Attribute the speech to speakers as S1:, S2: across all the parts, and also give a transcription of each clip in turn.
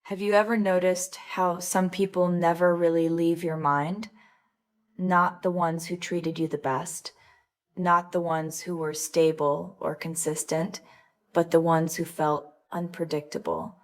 S1: Have you ever noticed how some people never really leave your mind? Not the ones who treated you the best, not the ones who were stable or consistent, but the ones who felt unpredictable,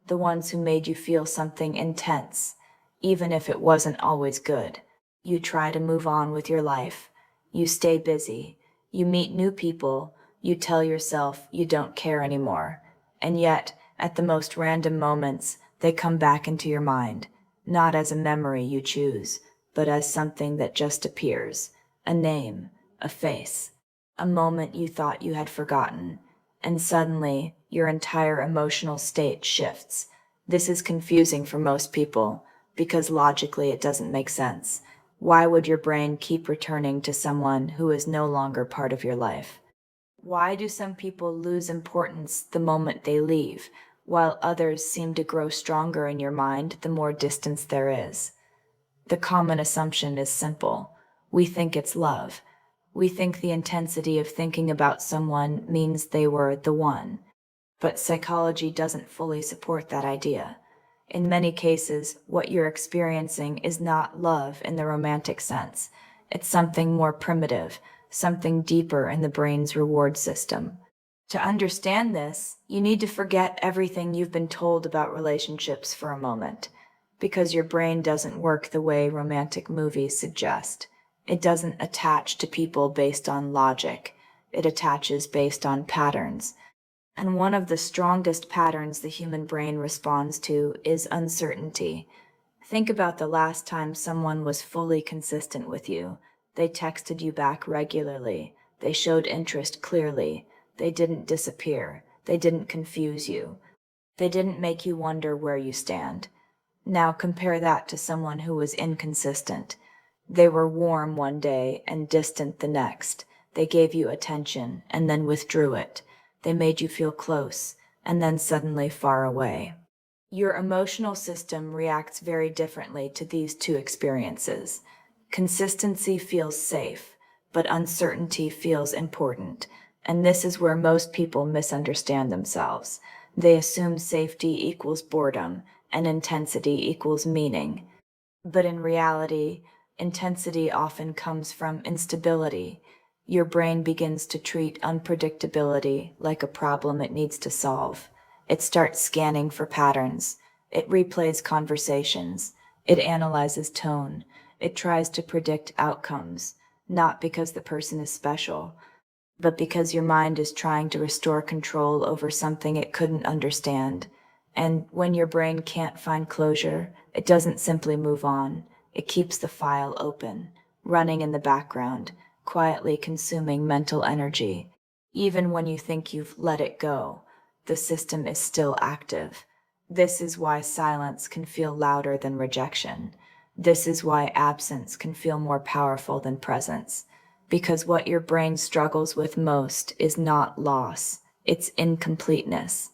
S1: the ones who made you feel something intense, even if it wasn't always good. You try to move on with your life. You stay busy. You meet new people. You tell yourself you don't care anymore. And yet, at the most random moments, they come back into your mind, not as a memory you choose, but as something that just appears, a name, a face, a moment you thought you had forgotten, and suddenly your entire emotional state shifts. This is confusing for most people, because logically it doesn't make sense. Why would your brain keep returning to someone who is no longer part of your life? Why do some people lose importance the moment they leave, while others seem to grow stronger in your mind the more distance there is? The common assumption is simple. We think it's love. We think the intensity of thinking about someone means they were the one. But psychology doesn't fully support that idea. In many cases, what you're experiencing is not love in the romantic sense. It's something more primitive, something deeper in the brain's reward system. To understand this, you need to forget everything you've been told about relationships for a moment, because your brain doesn't work the way romantic movies suggest. It doesn't attach to people based on logic. It attaches based on patterns. And one of the strongest patterns the human brain responds to is uncertainty. Think about the last time someone was fully consistent with you. They texted you back regularly. They showed interest clearly. They didn't disappear. They didn't confuse you. They didn't make you wonder where you stand. Now compare that to someone who was inconsistent. They were warm one day and distant the next. They gave you attention and then withdrew it. They made you feel close and then suddenly far away. Your emotional system reacts very differently to these two experiences. Consistency feels safe, but uncertainty feels important. And this is where most people misunderstand themselves. They assume safety equals boredom and intensity equals meaning. But in reality, intensity often comes from instability. Your brain begins to treat unpredictability like a problem it needs to solve. It starts scanning for patterns. It replays conversations. It analyzes tone. It tries to predict outcomes, not because the person is special, but because your mind is trying to restore control over something it couldn't understand. And when your brain can't find closure, it doesn't simply move on. It keeps the file open, running in the background, quietly consuming mental energy. Even when you think you've let it go, the system is still active. This is why silence can feel louder than rejection. This is why absence can feel more powerful than presence. Because what your brain struggles with most is not loss, it's incompleteness.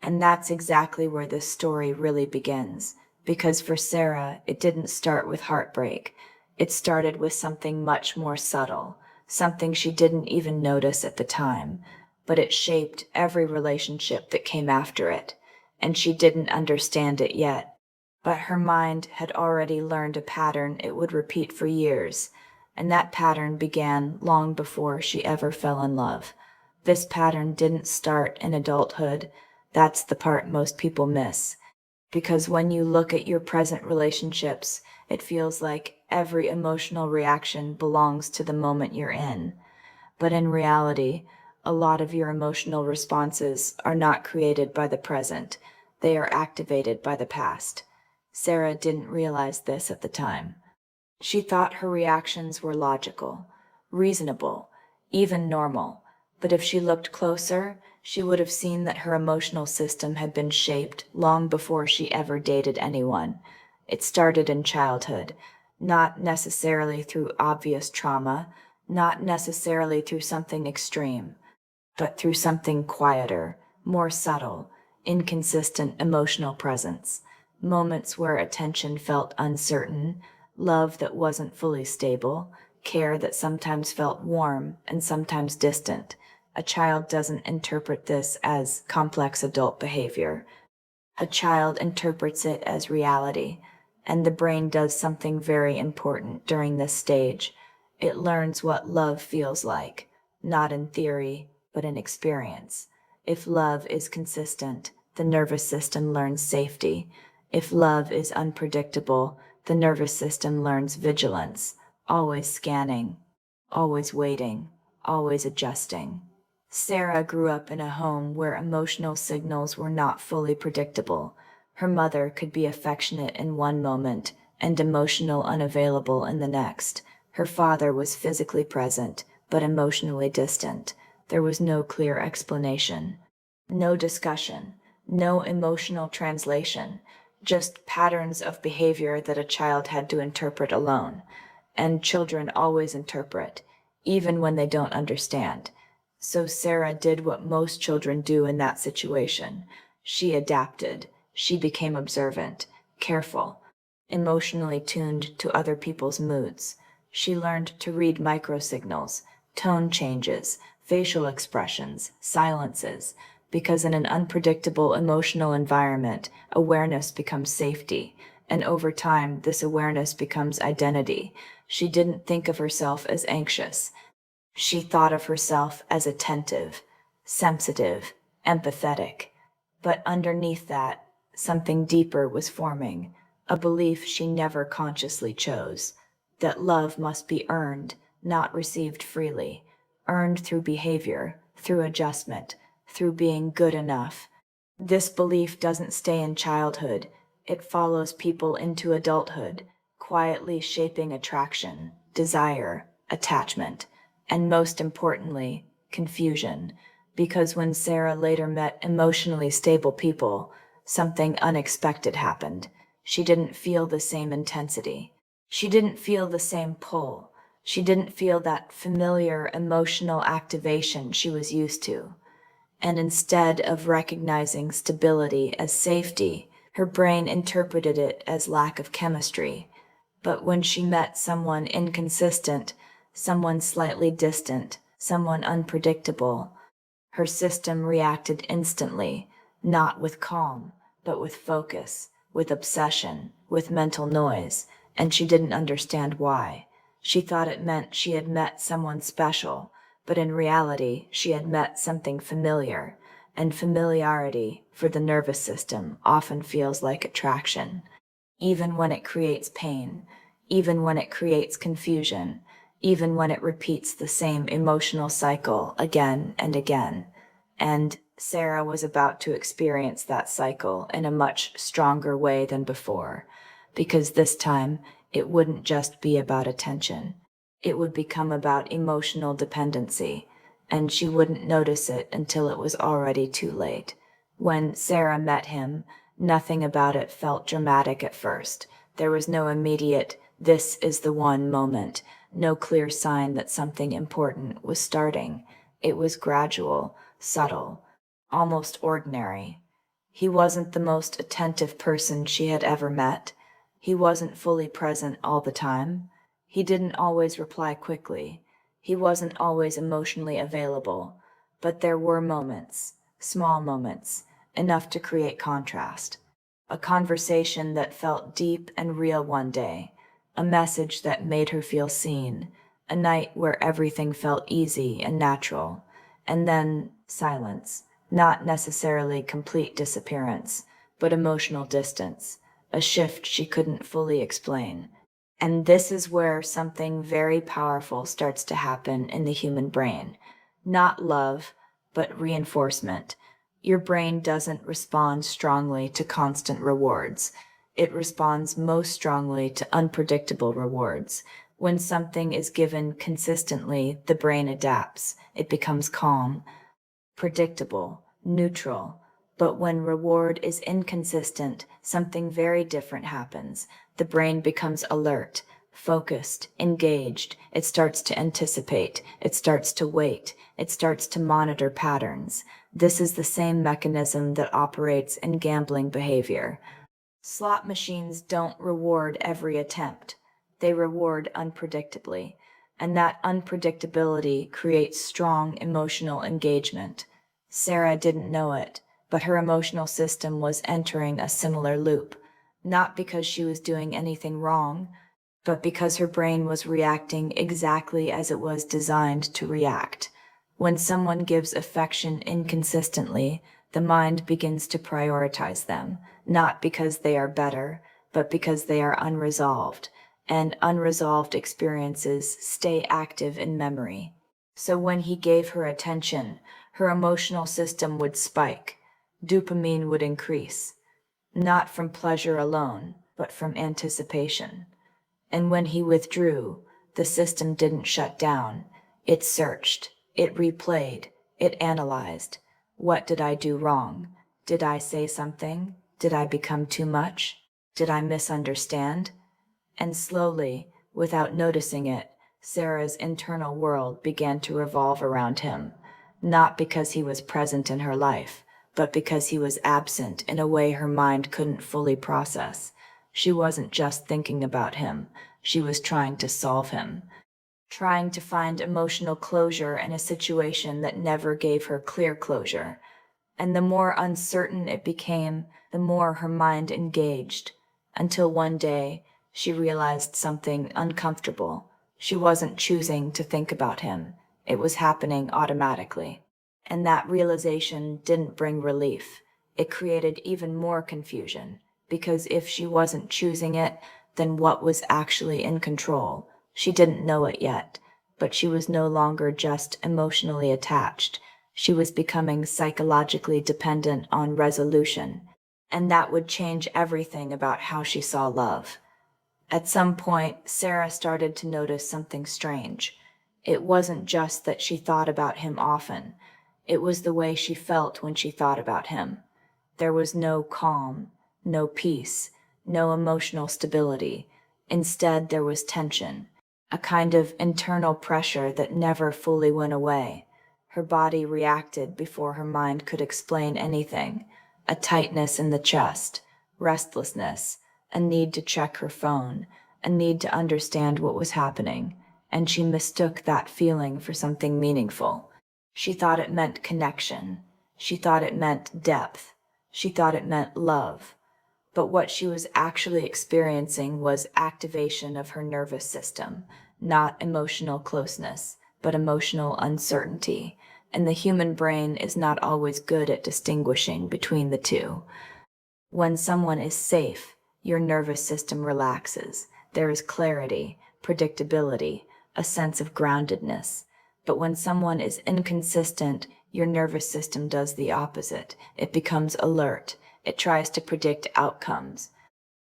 S1: And that's exactly where this story really begins. Because for Sarah, it didn't start with heartbreak. It started with something much more subtle, something she didn't even notice at the time. But it shaped every relationship that came after it. And she didn't understand it yet. But her mind had already learned a pattern it would repeat for years. And that pattern began long before she ever fell in love. This pattern didn't start in adulthood. That's the part most people miss. Because when you look at your present relationships, it feels like every emotional reaction belongs to the moment you're in. But in reality, a lot of your emotional responses are not created by the present. They are activated by the past. Sarah didn't realize this at the time. She thought her reactions were logical, reasonable, even normal, but if she looked closer, she would have seen that her emotional system had been shaped long before she ever dated anyone. It started in childhood, not necessarily through obvious trauma, not necessarily through something extreme, but through something quieter, more subtle, inconsistent emotional presence, moments where attention felt uncertain, love that wasn't fully stable, care that sometimes felt warm and sometimes distant. A child doesn't interpret this as complex adult behavior. A child interprets it as reality, and the brain does something very important during this stage. It learns what love feels like, not in theory, but in experience. If love is consistent, the nervous system learns safety. If love is unpredictable, the nervous system learns vigilance, always scanning, always waiting, always adjusting. Sarah grew up in a home where emotional signals were not fully predictable. Her mother could be affectionate in one moment and emotional unavailable in the next. Her father was physically present, but emotionally distant. There was no clear explanation, no discussion, no emotional translation, just patterns of behavior that a child had to interpret alone. And children always interpret, even when they don't understand. So Sarah did what most children do in that situation. She adapted. She became observant, careful, emotionally tuned to other people's moods. She learned to read microsignals, tone changes, facial expressions, silences, because in an unpredictable emotional environment, awareness becomes safety, and over time, this awareness becomes identity. She didn't think of herself as anxious. She thought of herself as attentive, sensitive, empathetic. But underneath that, something deeper was forming, a belief she never consciously chose, that love must be earned, not received freely, earned through behavior, through adjustment, through being good enough. This belief doesn't stay in childhood, it follows people into adulthood, quietly shaping attraction, desire, attachment, and most importantly, confusion. Because when Sarah later met emotionally stable people, something unexpected happened. She didn't feel the same intensity. She didn't feel the same pull. She didn't feel that familiar emotional activation she was used to. And instead of recognizing stability as safety, her brain interpreted it as lack of chemistry. But when she met someone inconsistent, someone slightly distant, someone unpredictable, her system reacted instantly, not with calm, but with focus, with obsession, with mental noise, and she didn't understand why. She thought it meant she had met someone special, but in reality, she had met something familiar, and familiarity, for the nervous system, often feels like attraction, even when it creates pain, even when it creates confusion, even when it repeats the same emotional cycle again and again. And Sarah was about to experience that cycle in a much stronger way than before, because this time it wouldn't just be about attention. It would become about emotional dependency, and she wouldn't notice it until it was already too late. When Sarah met him, nothing about it felt dramatic at first. There was no immediate, this is the one moment, no clear sign that something important was starting. It was gradual, subtle, almost ordinary. He wasn't the most attentive person she had ever met. He wasn't fully present all the time. He didn't always reply quickly. He wasn't always emotionally available. But there were moments, small moments, enough to create contrast. A conversation that felt deep and real one day, a message that made her feel seen, a night where everything felt easy and natural, and then silence, not necessarily complete disappearance, but emotional distance, a shift she couldn't fully explain. And this is where something very powerful starts to happen in the human brain. Not love, but reinforcement. Your brain doesn't respond strongly to constant rewards. It responds most strongly to unpredictable rewards. When something is given consistently, the brain adapts. It becomes calm, predictable, neutral. But when reward is inconsistent, something very different happens. The brain becomes alert, focused, engaged. It starts to anticipate. It starts to wait. It starts to monitor patterns. This is the same mechanism that operates in gambling behavior. Slot machines don't reward every attempt. They reward unpredictably, and that unpredictability creates strong emotional engagement. Sarah didn't know it, but her emotional system was entering a similar loop, not because she was doing anything wrong, but because her brain was reacting exactly as it was designed to react. When someone gives affection inconsistently, the mind begins to prioritize them, not because they are better, but because they are unresolved, and unresolved experiences stay active in memory. So when he gave her attention, her emotional system would spike, dopamine would increase, not from pleasure alone, but from anticipation. And when he withdrew, the system didn't shut down. It searched, it replayed, it analyzed. What did I do wrong? Did I say something? Did I become too much? Did I misunderstand? And slowly, without noticing it, Sarah's internal world began to revolve around him, not because he was present in her life, but because he was absent in a way her mind couldn't fully process. She wasn't just thinking about him, she was trying to solve him, trying to find emotional closure in a situation that never gave her clear closure. And the more uncertain it became, the more her mind engaged, until one day she realized something uncomfortable. She wasn't choosing to think about him. It was happening automatically. And that realization didn't bring relief. It created even more confusion, because if she wasn't choosing it, then what was actually in control? She didn't know it yet, but she was no longer just emotionally attached. She was becoming psychologically dependent on resolution, and that would change everything about how she saw love. At some point, Sarah started to notice something strange. It wasn't just that she thought about him often. It was the way she felt when she thought about him. There was no calm, no peace, no emotional stability. Instead, there was tension, a kind of internal pressure that never fully went away. Her body reacted before her mind could explain anything. A tightness in the chest, restlessness, a need to check her phone, a need to understand what was happening, and she mistook that feeling for something meaningful. She thought it meant connection. She thought it meant depth. She thought it meant love. But what she was actually experiencing was activation of her nervous system, not emotional closeness, but emotional uncertainty. And the human brain is not always good at distinguishing between the two. When someone is safe, your nervous system relaxes. There is clarity, predictability, a sense of groundedness. But when someone is inconsistent, your nervous system does the opposite. It becomes alert. It tries to predict outcomes.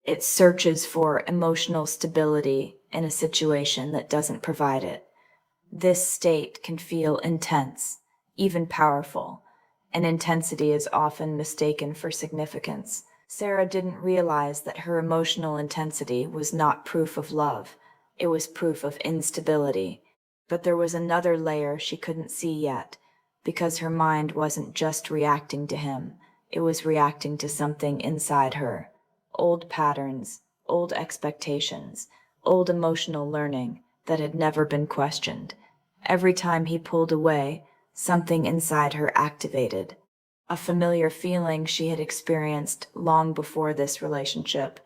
S1: It searches for emotional stability in a situation that doesn't provide it. This state can feel intense, even powerful, and intensity is often mistaken for significance. Sarah didn't realize that her emotional intensity was not proof of love. It was proof of instability. But there was another layer she couldn't see yet, because her mind wasn't just reacting to him. It was reacting to something inside her. Old patterns, old expectations, old emotional learning that had never been questioned. Every time he pulled away, something inside her activated. A familiar feeling she had experienced long before this relationship,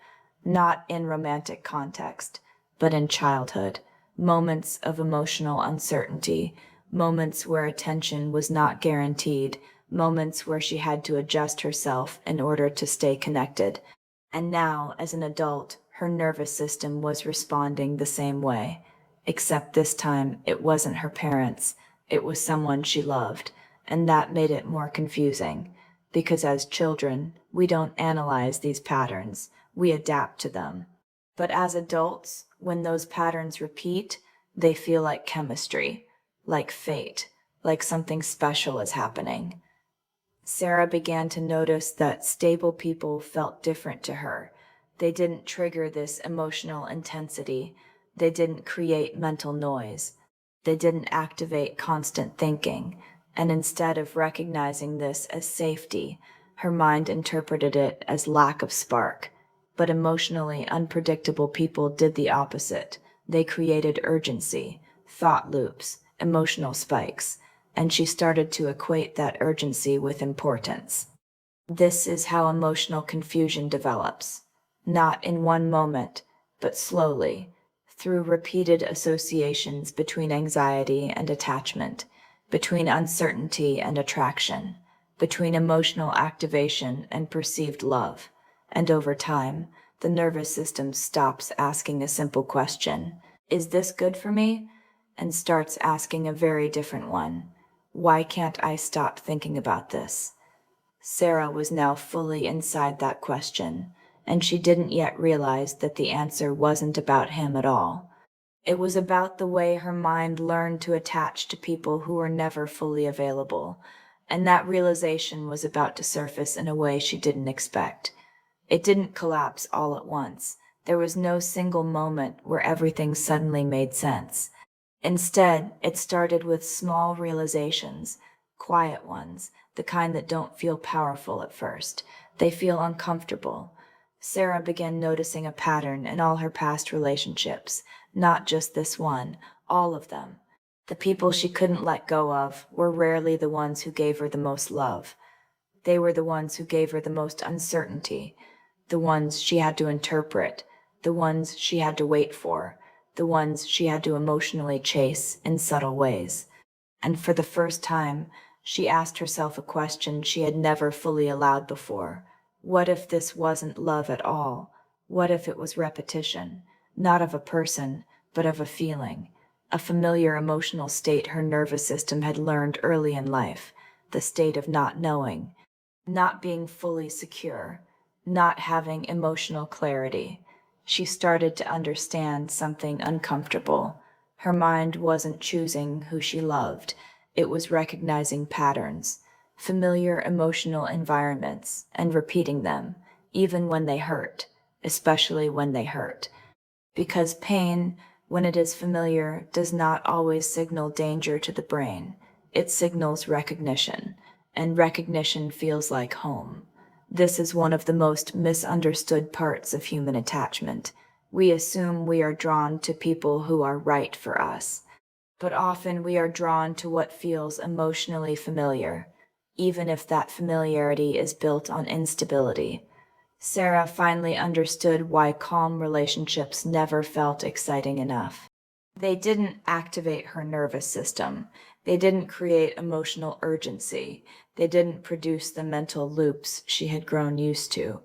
S1: not in romantic context, but in childhood. Moments of emotional uncertainty, moments where attention was not guaranteed, moments where she had to adjust herself in order to stay connected. And now, as an adult, her nervous system was responding the same way. Except this time, it wasn't her parents, it was someone she loved, and that made it more confusing. Because as children, we don't analyze these patterns, we adapt to them. But as adults, when those patterns repeat, they feel like chemistry, like fate, like something special is happening. Sarah began to notice that stable people felt different to her. They didn't trigger this emotional intensity. They didn't create mental noise. They didn't activate constant thinking. And instead of recognizing this as safety, her mind interpreted it as lack of spark. But emotionally unpredictable people did the opposite. They created urgency, thought loops, emotional spikes, and she started to equate that urgency with importance. This is how emotional confusion develops, not in one moment, but slowly, through repeated associations between anxiety and attachment, between uncertainty and attraction, between emotional activation and perceived love. And over time, the nervous system stops asking a simple question, "Is this good for me?" and starts asking a very different one, "Why can't I stop thinking about this?" Sarah was now fully inside that question, and she didn't yet realize that the answer wasn't about him at all. It was about the way her mind learned to attach to people who were never fully available, and that realization was about to surface in a way she didn't expect. It didn't collapse all at once. There was no single moment where everything suddenly made sense. Instead, it started with small realizations, quiet ones, the kind that don't feel powerful at first. They feel uncomfortable. Sarah began noticing a pattern in all her past relationships, not just this one, all of them. The people she couldn't let go of were rarely the ones who gave her the most love. They were the ones who gave her the most uncertainty, the ones she had to interpret, the ones she had to wait for, the ones she had to emotionally chase in subtle ways. And for the first time, she asked herself a question she had never fully allowed before. What if this wasn't love at all? What if it was repetition, not of a person, but of a feeling, a familiar emotional state her nervous system had learned early in life, the state of not knowing, not being fully secure, not having emotional clarity. She started to understand something uncomfortable. Her mind wasn't choosing who she loved, it was recognizing patterns, familiar emotional environments, and repeating them, even when they hurt, especially when they hurt. Because pain, when it is familiar, does not always signal danger to the brain. It signals recognition, and recognition feels like home. This is one of the most misunderstood parts of human attachment. We assume we are drawn to people who are right for us, but often we are drawn to what feels emotionally familiar, even if that familiarity is built on instability. Sarah finally understood why calm relationships never felt exciting enough. They didn't activate her nervous system. They didn't create emotional urgency. They didn't produce the mental loops she had grown used to.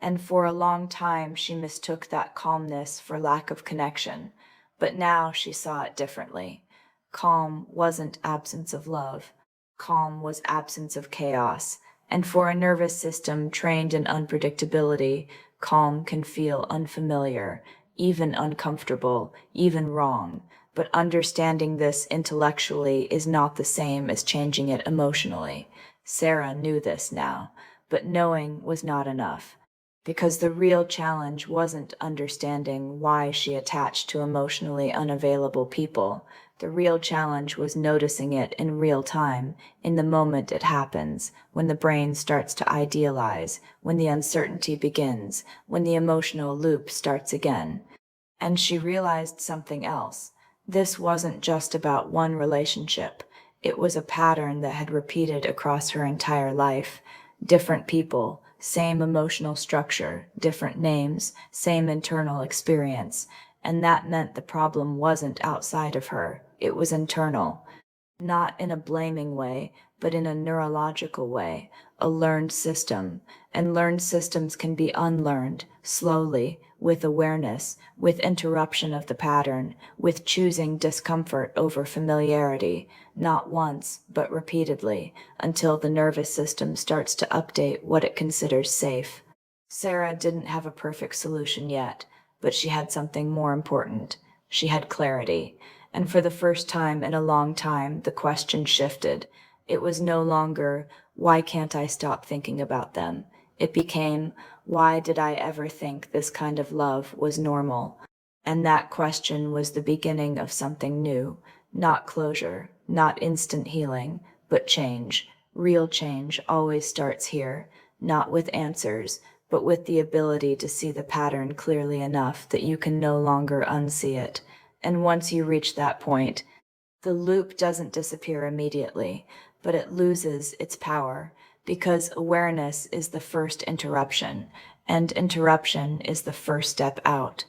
S1: And for a long time, she mistook that calmness for lack of connection. But now she saw it differently. Calm wasn't absence of love. Calm was absence of chaos. And for a nervous system trained in unpredictability, calm can feel unfamiliar, even uncomfortable, even wrong. But understanding this intellectually is not the same as changing it emotionally. Sarah knew this now, but knowing was not enough. Because the real challenge wasn't understanding why she attached to emotionally unavailable people. The real challenge was noticing it in real time, in the moment it happens, when the brain starts to idealize, when the uncertainty begins, when the emotional loop starts again. And she realized something else. This wasn't just about one relationship. It was a pattern that had repeated across her entire life. Different people, same emotional structure, different names, same internal experience. And that meant the problem wasn't outside of her. It was internal. Not in a blaming way, but in a neurological way, a learned system. And learned systems can be unlearned, slowly, with awareness, with interruption of the pattern, with choosing discomfort over familiarity, not once, but repeatedly, until the nervous system starts to update what it considers safe. Sarah didn't have a perfect solution yet, but she had something more important. She had clarity. And for the first time in a long time, the question shifted. It was no longer, why can't I stop thinking about them? It became, why did I ever think this kind of love was normal? And that question was the beginning of something new. Not closure, not instant healing, but change. Real change always starts here, not with answers, but with the ability to see the pattern clearly enough that you can no longer unsee it. And once you reach that point, the loop doesn't disappear immediately, but it loses its power, because awareness is the first interruption, and interruption is the first step out.